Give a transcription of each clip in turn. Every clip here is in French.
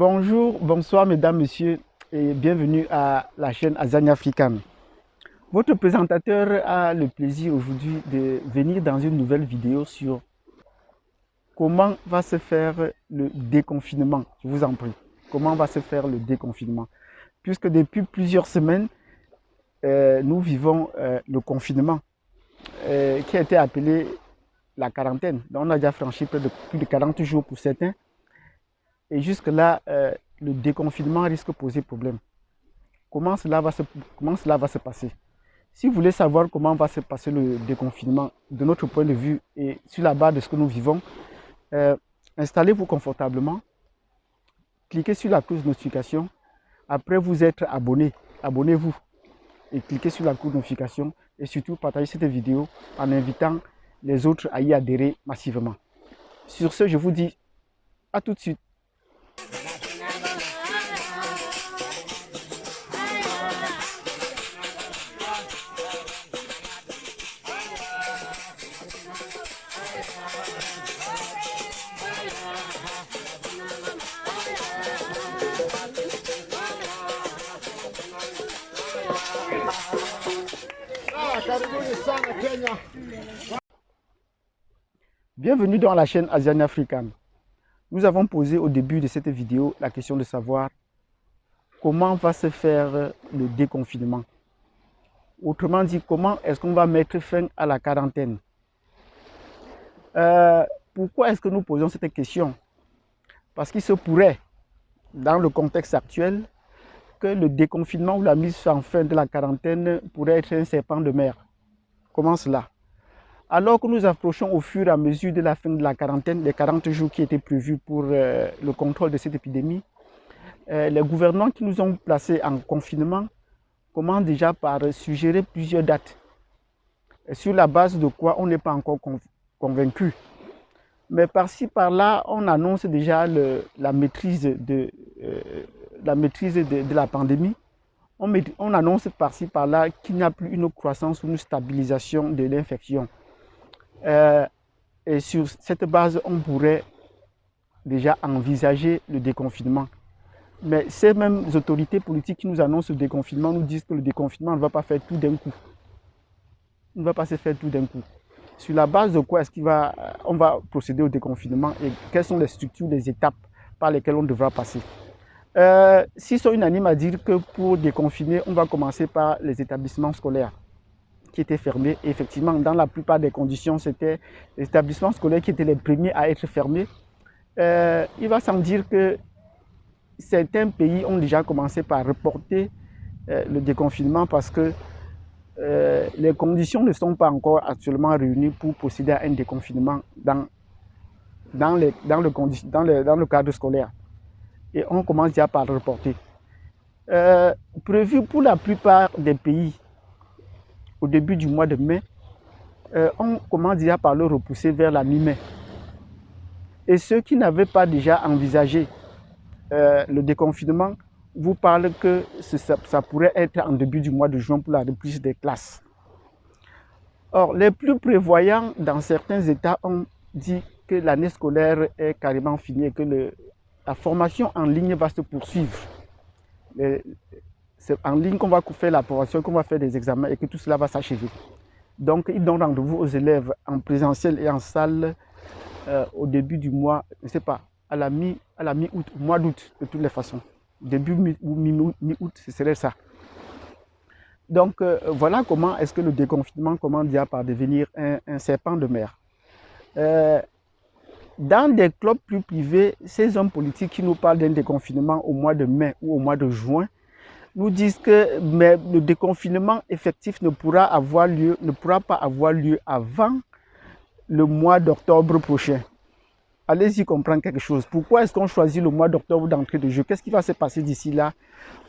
Bonjour, bonsoir mesdames, messieurs et bienvenue à la chaîne Azania African. Votre présentateur a le plaisir aujourd'hui de venir dans une nouvelle vidéo sur comment va se faire le déconfinement. Je vous en prie, comment va se faire le déconfinement. Puisque depuis plusieurs semaines, nous vivons le confinement qui a été appelé la quarantaine. Donc on a déjà franchi plus de 40 jours pour certains. Et jusque-là, le déconfinement risque de poser problème. Comment cela va se passer? Si vous voulez savoir comment va se passer le déconfinement de notre point de vue et sur la base de ce que nous vivons, installez-vous confortablement, cliquez sur la cloche de notification. Après vous être abonné, abonnez-vous et cliquez sur la cloche de notification et surtout partagez cette vidéo en invitant les autres à y adhérer massivement. Sur ce, je vous dis à tout de suite. Bienvenue dans la chaîne Azania African. Nous avons posé au début de cette vidéo la question de savoir comment va se faire le déconfinement. Autrement dit, comment est-ce qu'on va mettre fin à la quarantaine? Pourquoi est-ce que nous posons cette question? Parce qu'il se pourrait, dans le contexte actuel, que le déconfinement ou la mise en fin de la quarantaine pourrait être un serpent de mer. Comment cela? Alors que nous approchons au fur et à mesure de la fin de la quarantaine, les 40 jours qui étaient prévus pour le contrôle de cette épidémie, les gouvernants qui nous ont placés en confinement commencent déjà par suggérer plusieurs dates, sur la base de quoi on n'est pas encore convaincu. Mais par-ci, par-là, on annonce déjà la maîtrise de la pandémie. On annonce par-ci, par-là qu'il n'y a plus une croissance ou une stabilisation de l'infection. Et sur cette base, on pourrait déjà envisager le déconfinement. Mais ces mêmes autorités politiques qui nous annoncent le déconfinement nous disent que le déconfinement ne va pas faire tout d'un coup. Il ne va pas se faire tout d'un coup. Sur la base de quoi est-ce qu'on va procéder au déconfinement et quelles sont les structures, les étapes par lesquelles on devra passer. S'ils sont unanimes à dire que pour déconfiner, on va commencer par les établissements scolaires qui étaient fermés. Et effectivement, dans la plupart des conditions, c'était les établissements scolaires qui étaient les premiers à être fermés. Il va sans dire que certains pays ont déjà commencé par reporter le déconfinement parce que les conditions ne sont pas encore actuellement réunies pour procéder à un déconfinement dans le cadre scolaire. Et on commence déjà par le reporter. Prévu pour la plupart des pays au début du mois de mai, on commence déjà par le repousser vers la mi-mai. Et ceux qui n'avaient pas déjà envisagé le déconfinement vous parlent que ça pourrait être en début du mois de juin pour la reprise des classes. Or, les plus prévoyants dans certains États ont dit que l'année scolaire est carrément finie et que la formation en ligne va se poursuivre. C'est en ligne qu'on va faire la formation, qu'on va faire des examens et que tout cela va s'achever. Donc, ils donnent rendez-vous aux élèves en présentiel et en salle au début du mois, je ne sais pas, à la mi-août, mois d'août de toutes les façons. Début mi-août, ce serait ça. Donc, voilà comment est-ce que le déconfinement commence déjà par devenir un serpent de mer. Dans des clubs plus privés, ces hommes politiques qui nous parlent d'un déconfinement au mois de mai ou au mois de juin nous disent que le déconfinement effectif ne pourra pas avoir lieu avant le mois d'octobre prochain. Allez-y comprendre quelque chose. Pourquoi est-ce qu'on choisit le mois d'octobre d'entrée de jeu? Qu'est-ce qui va se passer d'ici là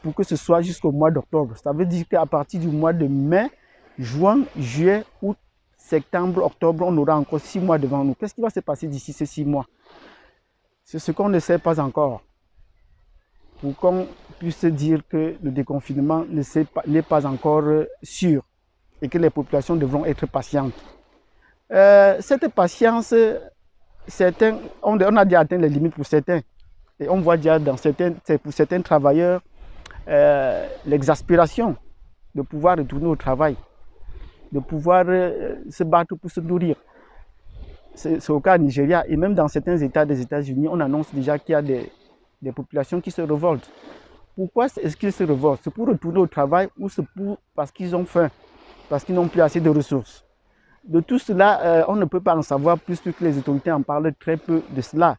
pour que ce soit jusqu'au mois d'octobre? Ça veut dire qu'à partir du mois de mai, juin, juillet, août, septembre, octobre, on aura encore 6 mois devant nous. Qu'est-ce qui va se passer d'ici ces 6 mois? C'est ce qu'on ne sait pas encore. Pour qu'on puisse dire que le déconfinement n'est pas encore sûr et que les populations devront être patientes. Cette patience, on a déjà atteint les limites pour certains. Et on voit déjà pour certains travailleurs l'exaspération de pouvoir retourner au travail, de pouvoir se battre pour se nourrir. C'est au cas au Nigeria et même dans certains États des États-Unis, on annonce déjà qu'il y a des populations qui se révoltent. Pourquoi est-ce qu'ils se révoltent? C'est pour retourner au travail ou c'est parce qu'ils ont faim, parce qu'ils n'ont plus assez de ressources? De tout cela, on ne peut pas en savoir plus que les autorités en parlent très peu de cela.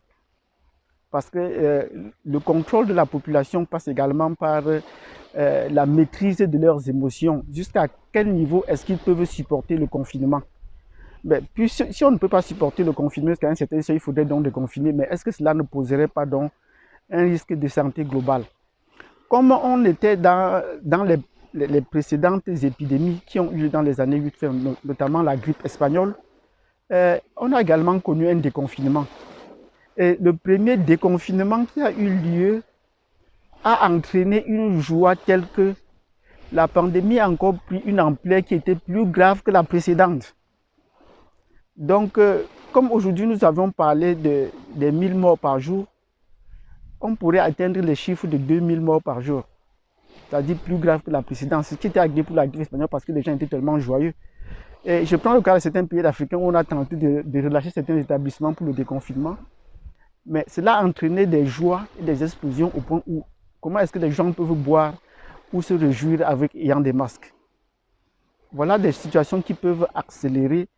Parce que le contrôle de la population passe également par la maîtrise de leurs émotions. Jusqu'à quel niveau est-ce qu'ils peuvent supporter le confinement? Puis, si on ne peut pas supporter le confinement, jusqu'à un certain seuil, il faudrait donc déconfiner. Mais est-ce que cela ne poserait pas donc un risque de santé globale? Comme on était dans les précédentes épidémies qui ont eu dans les années 80, notamment la grippe espagnole, on a également connu un déconfinement. Et le premier déconfinement qui a eu lieu a entraîné une joie telle que la pandémie a encore pris une ampleur qui était plus grave que la précédente. Donc, comme aujourd'hui nous avons parlé des 1000 morts par jour, on pourrait atteindre les chiffres de 2000 morts par jour. C'est-à-dire plus grave que la précédente. Ce qui était agréable pour la grippe espagnole parce que les gens étaient tellement joyeux. Et je prends le cas de certains pays africains où on a tenté de relâcher certains établissements pour le déconfinement. Mais cela a entraîné des joies et des explosions au point où comment est-ce que les gens peuvent boire ou se réjouir ayant des masques? Voilà des situations qui peuvent accélérer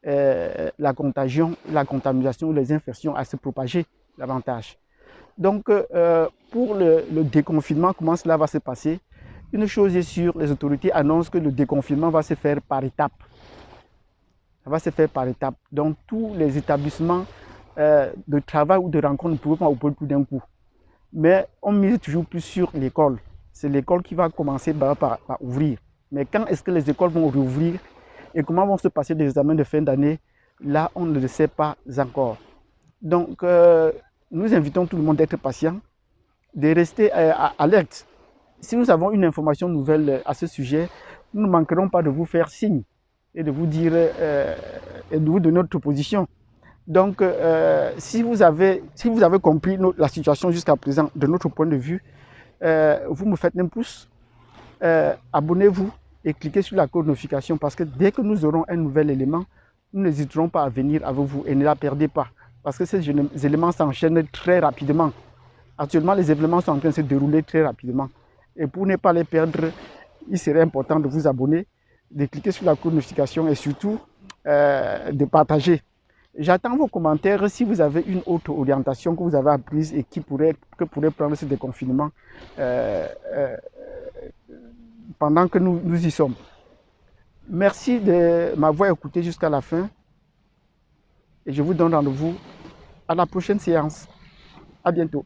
la contagion, la contamination ou les infections à se propager davantage. Donc, pour le déconfinement, comment cela va se passer? Une chose est sûre, les autorités annoncent que le déconfinement va se faire par étapes. Ça va se faire par étapes. Donc, tous les établissements de travail ou de rencontre ne pourront pas ouvrir tout d'un coup. Mais on mise toujours plus sur l'école. C'est l'école qui va commencer par ouvrir. Mais quand est-ce que les écoles vont rouvrir et comment vont se passer les examens de fin d'année? Là, on ne le sait pas encore. Donc, nous invitons tout le monde d'être patient, de rester alerte. Si nous avons une information nouvelle à ce sujet, nous ne manquerons pas de vous faire signe et de vous dire et de vous donner notre position. Donc, si vous avez compris la situation jusqu'à présent de notre point de vue, vous me faites un pouce, abonnez-vous et cliquez sur la cloche de notification parce que dès que nous aurons un nouvel élément, nous n'hésiterons pas à venir avec vous et ne la perdez pas parce que ces éléments s'enchaînent très rapidement. Actuellement, les événements sont en train de se dérouler très rapidement et pour ne pas les perdre, il serait important de vous abonner, de cliquer sur la cloche de notification et surtout de partager. J'attends vos commentaires si vous avez une autre orientation que vous avez apprise et que pourrait prendre ce déconfinement pendant que nous y sommes. Merci de m'avoir écouté jusqu'à la fin et je vous donne rendez-vous à la prochaine séance. À bientôt.